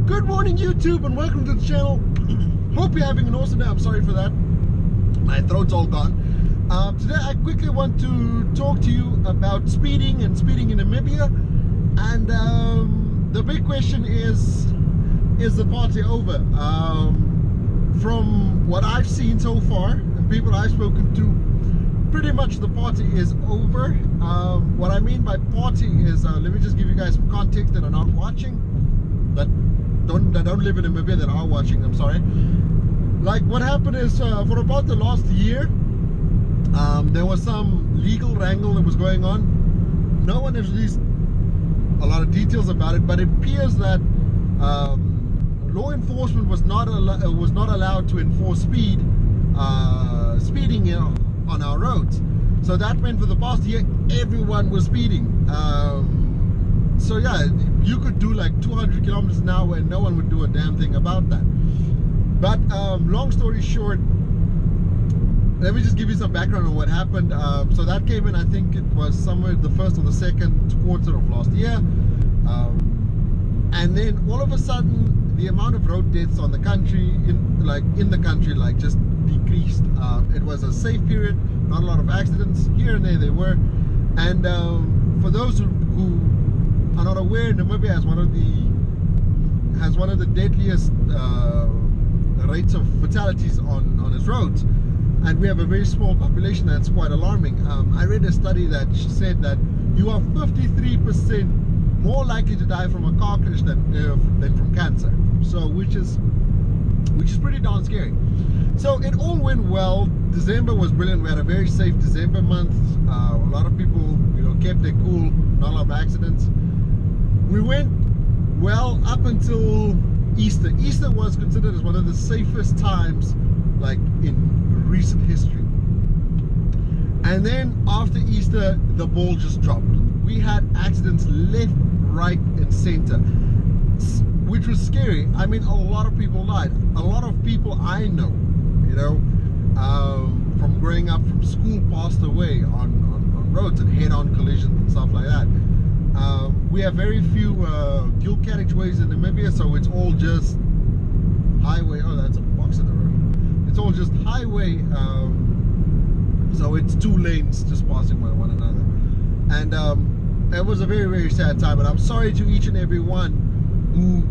Good morning, YouTube, and welcome to the channel. Hope you're having an awesome day. I'm sorry for that. My throat's all gone. Today I quickly want to talk to you about speeding and speeding in Namibia. And the big question is the party over? From what I've seen so far and people I've spoken to, pretty much the party is over. What I mean by party is, let me just give you guys some context that are not watching, that don't live in Namibia, that are watching, I'm sorry. Like, what happened is, for about the last year, there was some legal wrangle that was going on. No one has released a lot of details about it, but it appears that law enforcement was not allowed to enforce speeding on our roads. So that meant for the past year, everyone was speeding. So yeah, you could do like 200 kilometers an hour and no one would do a damn thing about that. But long story short, let me just give you some background on what happened. So that came in, I think it was somewhere the first or the second quarter of last year. And then all of a sudden, the amount of road deaths on the country, in the country, just decreased. It was a safe period, not a lot of accidents. Here and there they were. And for those who are not aware, Namibia has one of the deadliest rates of fatalities on its roads, and we have a very small population. That's quite alarming. I read a study that said that you are 53% more likely to die from a car crash than from cancer. So which is pretty darn scary. So it all went well. December was brilliant. We had a very safe December month. A lot of people, kept their cool. Not a lot of accidents. We went well up until Easter. Easter was considered as one of the safest times, in recent history. And then after Easter, the ball just dropped. We had accidents left, right, and center, which was scary. I mean, a lot of people died. A lot of people I know, from growing up from school, passed away on roads and head-on collisions and stuff like that. We have very few dual carriageways in Namibia, so it's all just highway. Oh, that's a box in the road. It's all just highway, so it's two lanes just passing by one another. And it was a very, very sad time, and I'm sorry to each and every one who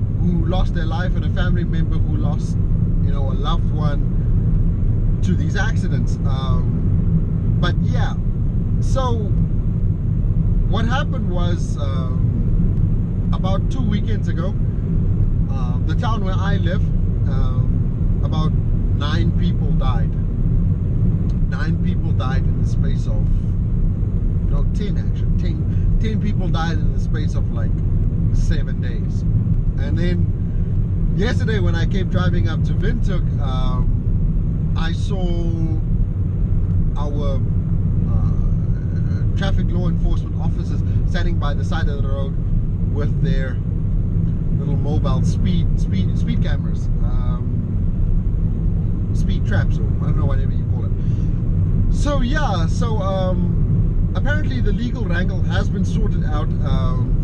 lost their life, and a family member who lost, a loved one to these accidents. But yeah, so what happened was, about 2 weekends ago, the town where I live, about 9 people died. 9 people died in the space of, 10 actually. 10 people died in the space of 7 days. And then yesterday when I came driving up to Windhoek, I saw our traffic law enforcement officers standing by the side of the road with their little mobile speed cameras, speed traps, or I don't know, whatever you call it. So yeah, apparently the legal wrangle has been sorted out.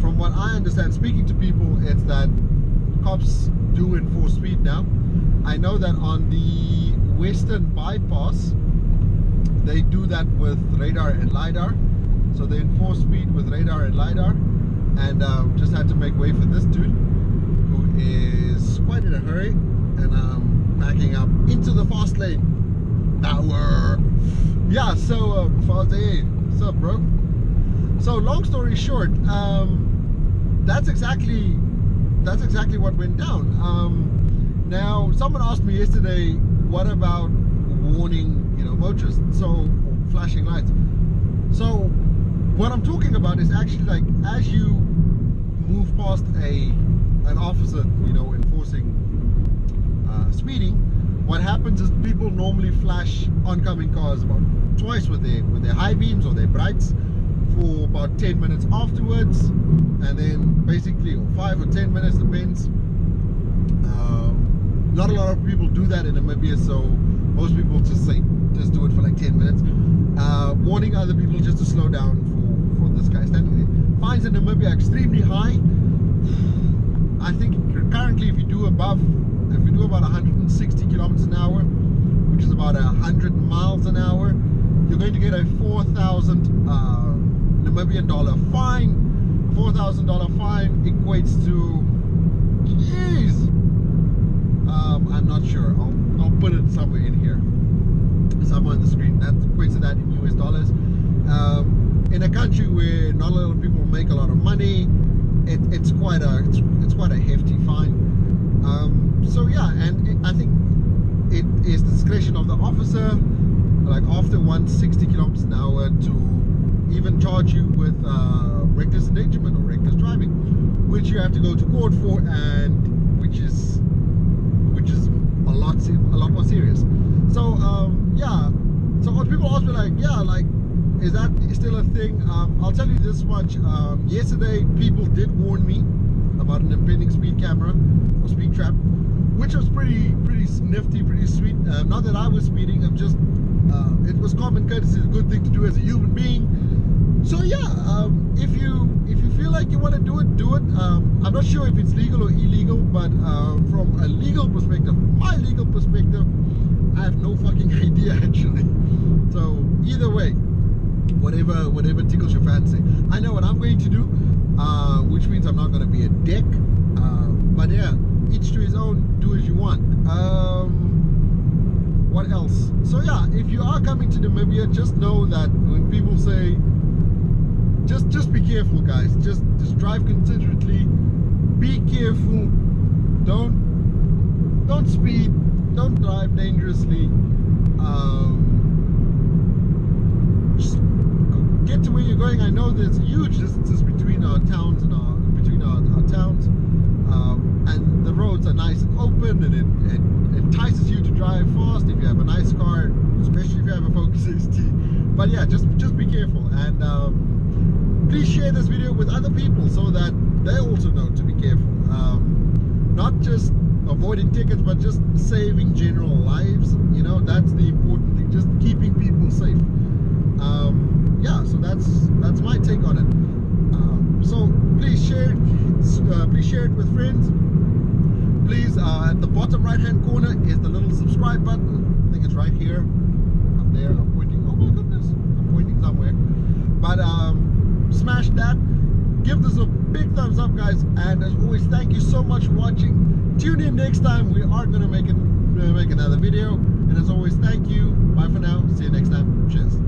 From what I understand, speaking to people, it's that cops do enforce speed now. I know that on the Western bypass they do that with radar and LiDAR. So they enforce speed with radar and LiDAR, and just had to make way for this dude who is quite in a hurry, and backing up into the fast lane. Yeah, so what's up, bro? So long story short, that's exactly what went down. Now, someone asked me yesterday, what about warning, motorists, so flashing lights? So what I'm talking about is actually as you move past an officer, enforcing speeding, what happens is people normally flash oncoming cars about twice with their high beams or their brights for about 10 minutes afterwards, and then basically, or 5 or 10 minutes, depends. Not a lot of people do that in Namibia, so most people just do it for 10 minutes, warning other people just to slow down for this guy standing there. Fines in Namibia are extremely high. I think apparently if you do about 160 kilometers an hour, which is about 100 miles an hour, you're going to get a 4,000 Namibian dollar fine. $4,000 fine equates to, jeez, I'm not sure. I'll put it somewhere in here, somewhere on the screen. That equates to that in US dollars. In a country where not a lot of people make a lot of money, it's quite a hefty fine. So yeah, and I think it is the discretion of the officer, like after 160 kilometers an hour, to even charge you with reckless endangerment or reckless driving, which you have to go to court for, and which is a lot more serious. So yeah, so when people ask me like, yeah, like, is that still a thing? I'll tell you this much. Yesterday people did warn me about an impending speed camera or speed trap, which was pretty nifty, pretty sweet. Not that I was speeding, I'm just it was common courtesy, a good thing to do as a human being. So yeah, if you feel like you want to do it, do it. I'm not sure if it's legal or illegal, but from a legal perspective, my legal perspective, I have no fucking idea actually. So either way, whatever tickles your fancy. I know what I'm going to do, which means I'm not going to be a dick. But yeah, each to his own. Do as you want. What else? So yeah, if you are coming to Namibia, just know that when people say, just be careful, guys. Just drive considerately. Be careful. Don't speed. Don't drive dangerously. Just get to where you're going. I know there's huge distances between our towns and our towns, and the roads are nice and open, and it entices you to drive fast if you have a nice car, especially if you have a Focus ST. But yeah, just be careful, and please share this video with other people so that they also know to be careful. Not just avoiding tickets, but just saving general lives. You know, that's the important thing. Just keeping people safe. Yeah, so that's my take on it. So please share it. Please share it with friends. Please, at the bottom right hand corner is the little subscribe button. I think it's right here. Up there. I'm pointing. Oh my goodness, I'm pointing somewhere. But smash that. Give this a big thumbs up, guys. And as always, thank you so much for watching. Tune in next time. We are gonna make another video. And as always, thank you. Bye for now. See you next time. Cheers.